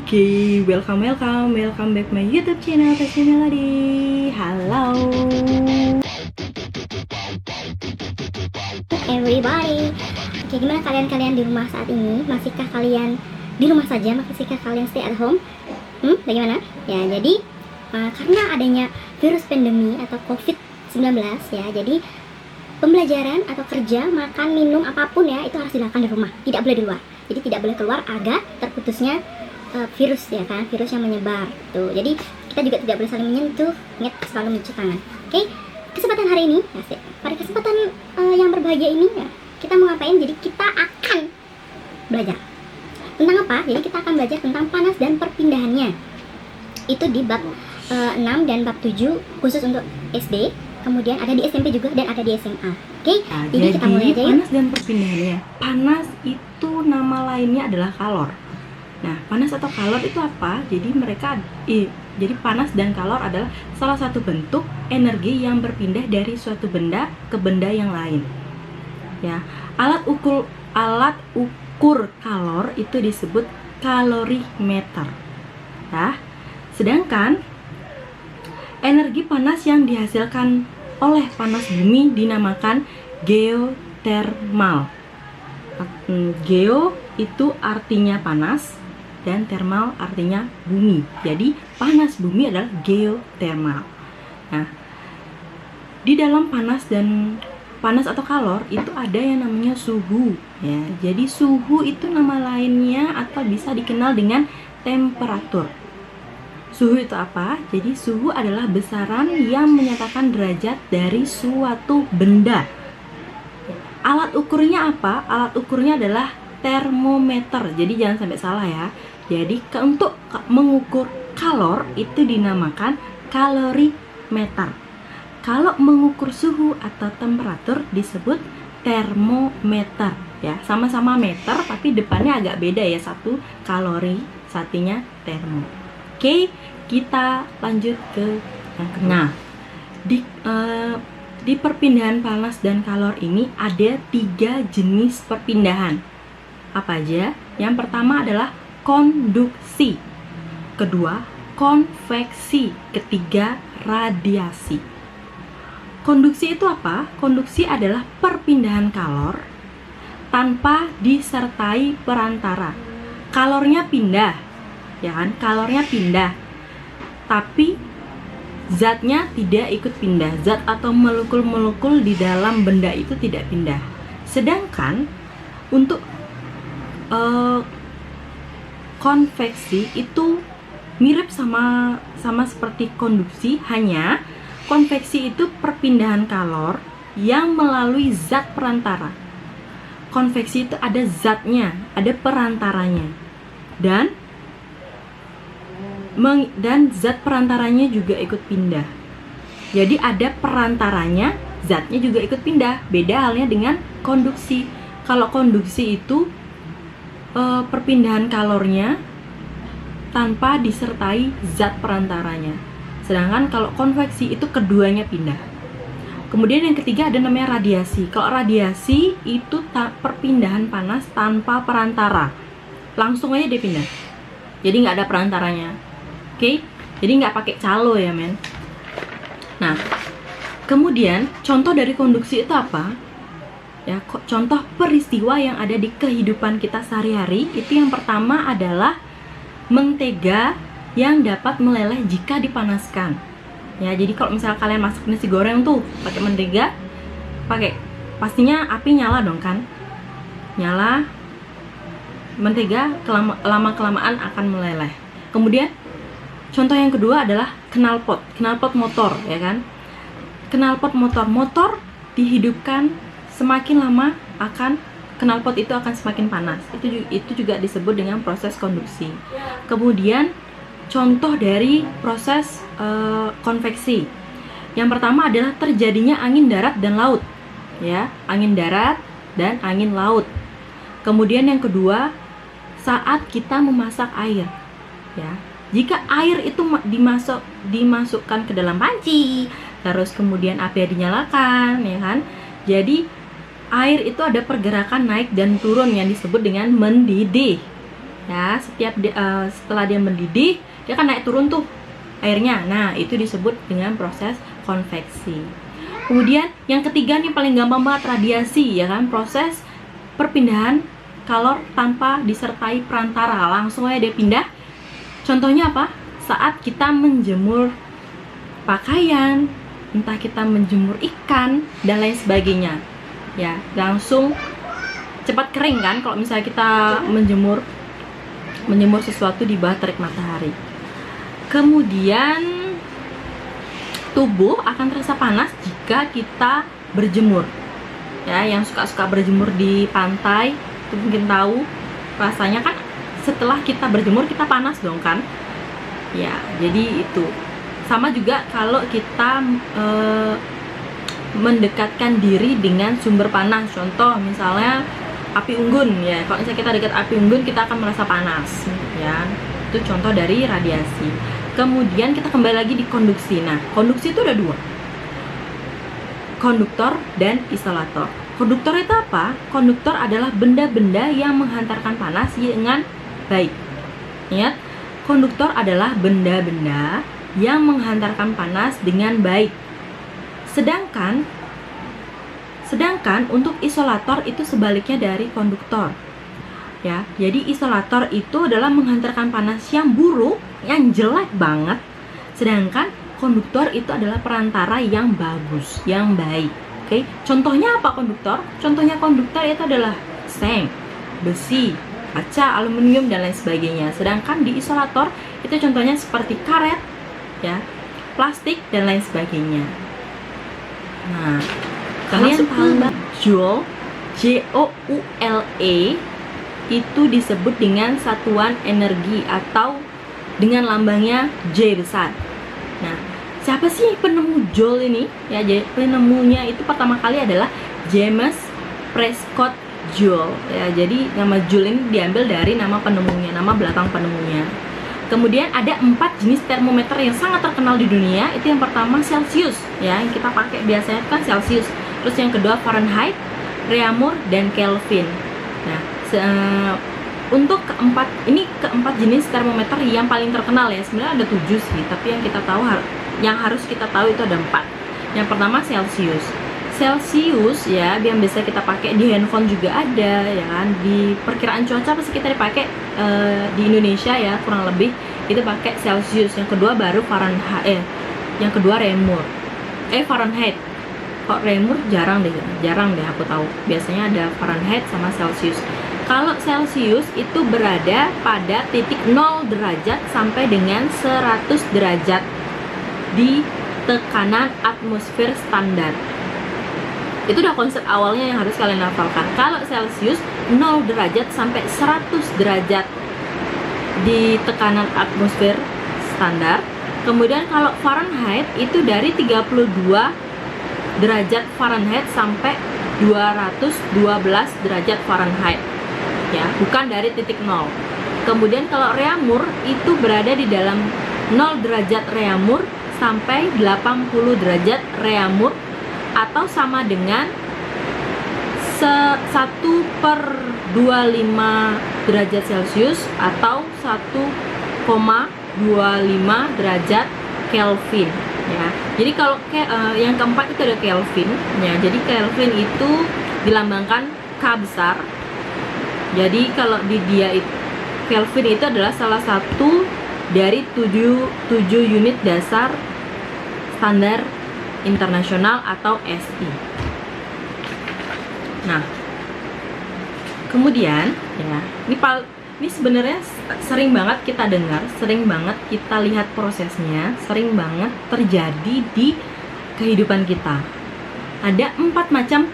Oke, welcome back my YouTube channel Tasya Melody. Halo everybody. Oke, gimana kalian di rumah saat ini? Masihkah kalian di rumah saja? Masihkah kalian stay at home? Bagaimana? Ya, jadi karena adanya virus pandemi atau COVID-19 ya, jadi pembelajaran atau kerja, makan, minum, apapun ya, itu harus dilakukan di rumah, tidak boleh di luar. Jadi tidak boleh keluar agar terputusnya virus ya kan, virus yang menyebar tuh. Jadi kita juga tidak boleh saling menyentuh, ingat selalu mencuci tangan. Oke, kesempatan hari ini, asik. Pada kesempatan yang berbahagia ini ya, kita mau ngapain? Jadi kita akan belajar tentang apa? Jadi kita akan belajar tentang panas dan perpindahannya. Itu di bab 6 dan bab 7 khusus untuk SD. Kemudian ada di SMP juga dan ada di SMA. Oke, nah, jadi kita mulai aja ya. Panas dan perpindahannya. Panas itu nama lainnya adalah kalor. Nah, panas atau kalor itu apa? Jadi panas dan kalor adalah salah satu bentuk energi yang berpindah dari suatu benda ke benda yang lain. Ya, alat ukur kalor itu disebut kalorimeter. Ya, sedangkan energi panas yang dihasilkan oleh panas bumi dinamakan geotermal. Geo itu artinya panas dan termal artinya bumi. Jadi panas bumi adalah geotermal. Nah, di dalam panas atau kalor itu ada yang namanya suhu ya. Jadi suhu itu nama lainnya atau bisa dikenal dengan temperatur. Suhu itu apa? Jadi suhu adalah besaran yang menyatakan derajat dari suatu benda. Alat ukurnya apa? Alat ukurnya adalah termometer. Jadi jangan sampai salah ya. Jadi untuk mengukur kalor itu dinamakan kalorimeter. Kalau mengukur suhu atau temperatur disebut termometer ya. Sama-sama meter tapi depannya agak beda ya. Satu kalori, satunya termo. Oke, kita lanjut ke yang kena. Di perpindahan panas dan kalor ini ada 3 jenis perpindahan. Apa aja? Yang pertama adalah konduksi, kedua konveksi, ketiga radiasi. Konduksi itu apa? Konduksi adalah perpindahan kalor tanpa disertai perantara. Kalornya pindah, ya kan? Kalornya pindah, tapi zatnya tidak ikut pindah. Zat atau molekul-molekul di dalam benda itu tidak pindah. Sedangkan untuk konveksi itu mirip sama seperti konduksi, hanya konveksi itu perpindahan kalor yang melalui zat perantara. Konveksi itu ada zatnya, ada perantaranya, dan zat perantaranya juga ikut pindah. Jadi ada perantaranya, zatnya juga ikut pindah. Beda halnya dengan konduksi. Kalau konduksi itu perpindahan kalornya tanpa disertai zat perantaranya. Sedangkan kalau konveksi itu keduanya pindah. Kemudian yang ketiga ada namanya radiasi. Kalau radiasi itu perpindahan panas tanpa perantara. Langsung aja dia pindah. Jadi nggak ada perantaranya. Oke? Jadi nggak pakai calo ya men. Nah, kemudian contoh dari konduksi itu apa? Ya, contoh peristiwa yang ada di kehidupan kita sehari-hari itu yang pertama adalah mentega yang dapat meleleh jika dipanaskan. Ya, jadi kalau misalnya kalian masak nasi goreng tuh pakai mentega, pastinya api nyala dong kan? Nyala, mentega lama-kelamaan akan meleleh. Kemudian contoh yang kedua adalah knalpot motor ya kan? Knalpot motor dihidupkan, semakin lama knalpot itu akan semakin panas. Itu juga disebut dengan proses konduksi. Kemudian contoh dari proses konveksi. Yang pertama adalah terjadinya angin darat dan laut. Ya, angin darat dan angin laut. Kemudian yang kedua, saat kita memasak air. Ya, jika air itu dimasukkan ke dalam panci, terus kemudian api dinyalakan, ya kan? Jadi air itu ada pergerakan naik dan turun yang disebut dengan mendidih. Ya, setelah dia mendidih, dia kan naik turun tuh airnya. Nah, itu disebut dengan proses konveksi. Kemudian yang ketiga nih paling gampang banget, radiasi, ya kan? Proses perpindahan kalor tanpa disertai perantara, langsung aja dia pindah. Contohnya apa? Saat kita menjemur pakaian, entah kita menjemur ikan dan lain sebagainya, ya langsung cepat kering kan kalau misalnya kita menjemur sesuatu di bawah terik matahari. Kemudian tubuh akan terasa panas jika kita berjemur. Ya, yang suka berjemur di pantai itu mungkin tahu rasanya kan, setelah kita berjemur kita panas dong kan. Ya, jadi itu. Sama juga kalau kita mendekatkan diri dengan sumber panas. Contoh misalnya api unggun, ya. Kalau misalnya kita dekat api unggun, kita akan merasa panas, ya. Itu contoh dari radiasi. Kemudian kita kembali lagi di konduksi. Nah, konduksi itu ada dua, konduktor dan isolator. Konduktor itu apa? Konduktor adalah benda-benda yang menghantarkan panas dengan baik. Ingat, konduktor adalah benda-benda yang menghantarkan panas dengan baik. Sedangkan untuk isolator itu sebaliknya dari konduktor. Ya, jadi isolator itu adalah menghantarkan panas yang buruk, yang jelek banget. Sedangkan konduktor itu adalah perantara yang bagus, yang baik. Oke, contohnya apa konduktor? Contohnya konduktor itu adalah seng, besi, kaca, aluminium dan lain sebagainya. Sedangkan di isolator itu contohnya seperti karet, ya, plastik dan lain sebagainya. Nah, kalian tahu Joule, Joule itu disebut dengan satuan energi atau dengan lambangnya J besar. Nah, siapa sih penemu Joule ini? Ya, penemunya itu pertama kali adalah James Prescott Joule. Ya, jadi nama Joule ini diambil dari nama penemunya, nama belakang penemunya. Kemudian ada 4 jenis termometer yang sangat terkenal di dunia. Itu yang pertama Celsius, ya, yang kita pakai biasanya kan Celsius. Terus yang kedua Fahrenheit, Reaumur dan Kelvin. Nah, untuk keempat jenis termometer yang paling terkenal, ya. Sebenarnya ada 7 sih, tapi yang harus kita tahu itu ada 4. Yang pertama Celsius. Celsius, ya, yang biasa kita pakai di handphone juga ada, ya kan. Di perkiraan cuaca pasti kita dipakai di Indonesia, ya, kurang lebih itu pakai Celsius. Yang kedua baru Fahrenheit, yang kedua Fahrenheit. Kok Reaumur jarang deh aku tahu. Biasanya ada Fahrenheit sama Celsius. Kalau Celsius itu berada pada titik 0 derajat sampai dengan 100 derajat di tekanan atmosfer standar. Itu udah konsep awalnya yang harus kalian hafalkan. Kalau Celsius 0 derajat sampai 100 derajat di tekanan atmosfer standar. Kemudian kalau Fahrenheit itu dari 32 derajat Fahrenheit sampai 212 derajat Fahrenheit. Ya, bukan dari titik 0. Kemudian kalau Reaumur itu berada di dalam 0 derajat Reaumur sampai 80 derajat Reaumur, atau sama dengan 1/25 derajat Celcius atau 1,25 derajat Kelvin, ya. Jadi kalau yang keempat itu ada Kelvin, ya. Jadi Kelvin itu dilambangkan K besar. Jadi kalau di dia itu Kelvin itu adalah salah satu dari 7 unit dasar standar internasional atau SI. Nah, kemudian ya, ini sebenarnya sering banget kita dengar, sering banget kita lihat prosesnya, sering banget terjadi di kehidupan kita. Ada 4 macam,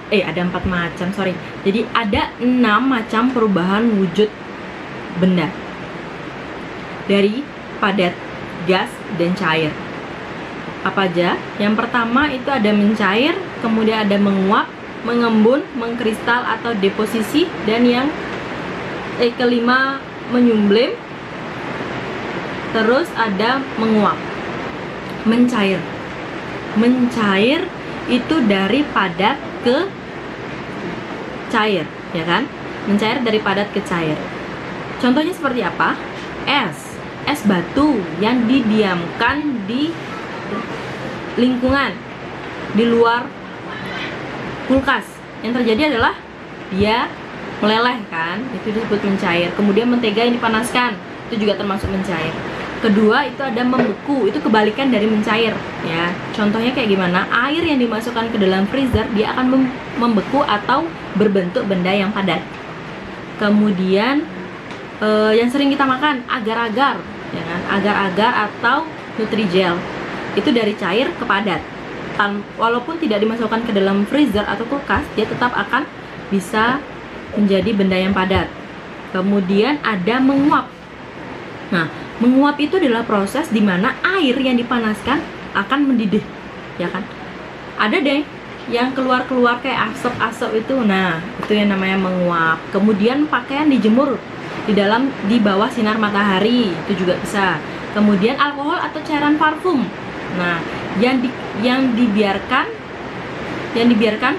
Jadi ada 6 macam perubahan wujud benda, dari padat, gas, dan cair. Apa aja? Yang pertama itu ada mencair, kemudian ada menguap, mengembun, mengkristal atau deposisi, dan yang kelima menyumblim. Terus ada menguap. Mencair itu dari padat ke cair, ya kan? Mencair dari padat ke cair. Contohnya seperti apa? Es batu yang didiamkan di lingkungan di luar kulkas. Yang terjadi adalah dia meleleh kan, itu disebut mencair. Kemudian mentega yang dipanaskan, itu juga termasuk mencair. Kedua itu ada membeku, itu kebalikan dari mencair ya. Contohnya kayak gimana? Air yang dimasukkan ke dalam freezer dia akan membeku atau berbentuk benda yang padat. Kemudian yang sering kita makan agar-agar, ya kan? Agar-agar atau Nutrijel itu dari cair ke padat. Walaupun tidak dimasukkan ke dalam freezer atau kulkas, dia tetap akan bisa menjadi benda yang padat. Kemudian ada menguap. Nah, menguap itu adalah proses di mana air yang dipanaskan akan mendidih, ya kan? Ada deh yang keluar kayak asap-asap itu. Nah, itu yang namanya menguap. Kemudian pakaian dijemur di bawah sinar matahari, itu juga bisa. Kemudian alkohol atau cairan parfum. Nah, yang dibiarkan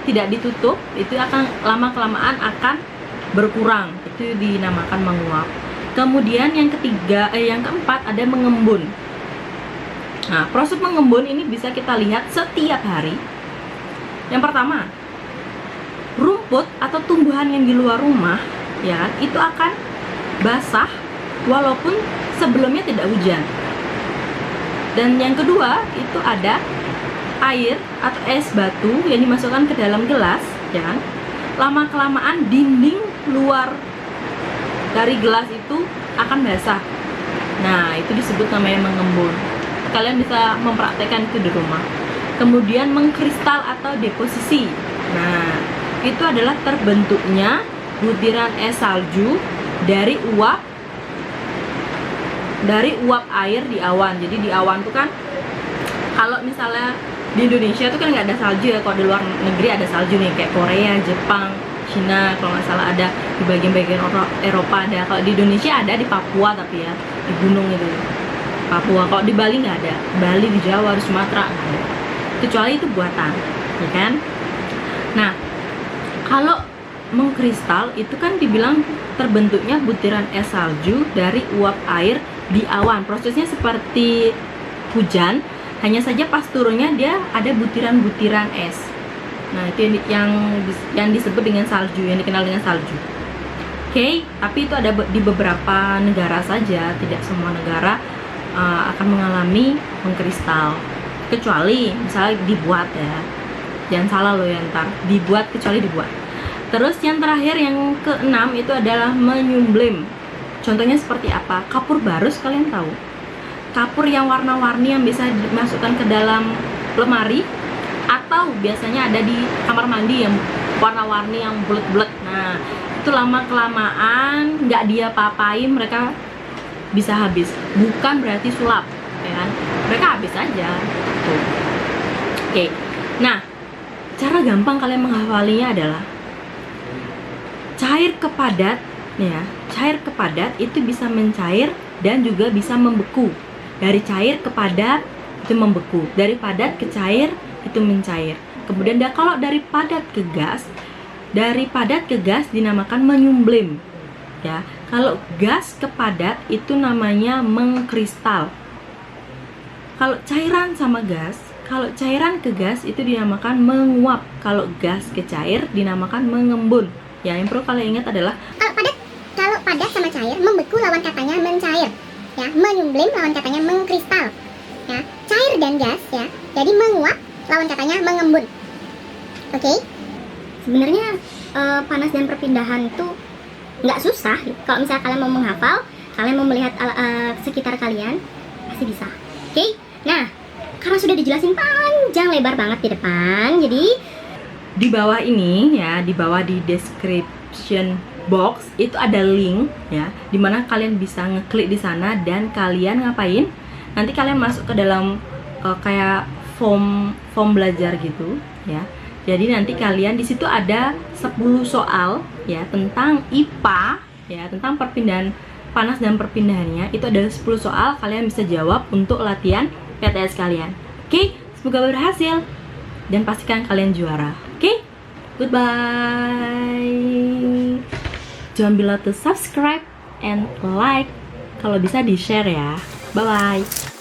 tidak ditutup, itu akan lama-kelamaan akan berkurang. Itu dinamakan menguap. Kemudian yang keempat ada mengembun. Nah, proses mengembun ini bisa kita lihat setiap hari. Yang pertama, rumput atau tumbuhan yang di luar rumah, ya kan, itu akan basah walaupun sebelumnya tidak hujan. Dan yang kedua itu ada air atau es batu yang dimasukkan ke dalam gelas, ya kan. Lama-kelamaan dinding luar dari gelas itu akan basah. Nah, itu disebut namanya mengembun. Kalian bisa mempraktekkan itu di rumah. Kemudian mengkristal atau deposisi. Nah, itu adalah terbentuknya butiran es salju dari uap air di awan. Jadi di awan tuh kan, kalau misalnya di Indonesia tuh kan nggak ada salju ya. Kalau di luar negeri ada salju nih, kayak Korea, Jepang, Cina, kalau nggak salah ada di bagian-bagian Eropa ada. Kalau di Indonesia ada di Papua, tapi ya di gunung itu Papua. Kalau di Bali nggak ada. Bali, di Jawa, di Sumatera nggak ada. Kecuali itu buatan, ya kan? Nah, kalau mengkristal itu kan dibilang terbentuknya butiran es salju dari uap air di awan. Prosesnya seperti hujan, hanya saja pas turunnya dia ada butiran-butiran es. Nah, itu yang disebut dengan salju, yang dikenal dengan salju. Oke, tapi itu ada di beberapa negara saja, tidak semua negara akan mengalami mengkristal. Kecuali misalnya dibuat ya. Jangan salah loh ya, ntar dibuat, kecuali dibuat. Terus yang terakhir, yang keenam itu adalah menyumblim. Contohnya seperti apa? Kapur barus, kalian tahu? Kapur yang warna-warni yang bisa dimasukkan ke dalam lemari, atau biasanya ada di kamar mandi yang warna-warni yang bulat-bulat. Nah, itu lama-kelamaan nggak dia papain, mereka bisa habis. Bukan berarti sulap, ya kan? Mereka habis aja. Tuh. Oke. Nah, cara gampang kalian menghafalinya adalah cair ke padat, ya. Cair ke padat itu bisa mencair dan juga bisa membeku. Dari cair ke padat itu membeku, dari padat ke cair itu mencair. Kemudian kalau dari padat ke gas dinamakan menyumblim, ya. Kalau gas ke padat itu namanya mengkristal. Kalau cairan sama gas, kalau cairan ke gas itu dinamakan menguap. Kalau gas ke cair dinamakan mengembun. Ya, yang perlu kalian ingat adalah kalau padat sama cair, membeku lawan katanya mencair, ya. Menyumblim lawan katanya mengkristal, ya. Cair dan gas, ya. Jadi menguap lawan katanya mengembun. Oke? Sebenarnya panas dan perpindahan itu nggak susah. Kalau misalnya kalian mau menghafal, kalian mau melihat sekitar kalian, pasti bisa. Oke? Nah, karena sudah dijelasin panjang lebar banget di depan, jadi di bawah ini ya, di bawah di description box itu ada link ya, dimana kalian bisa ngeklik di sana dan kalian ngapain? Nanti kalian masuk ke dalam kayak form belajar gitu ya. Jadi nanti kalian di situ ada 10 soal ya tentang IPA ya, tentang perpindahan panas dan perpindahannya. Itu ada 10 soal, kalian bisa jawab untuk latihan PTS kalian. Oke, semoga berhasil dan pastikan kalian juara. Oke, goodbye. Jangan lupa to subscribe and like. Kalau bisa di-share ya. Bye-bye.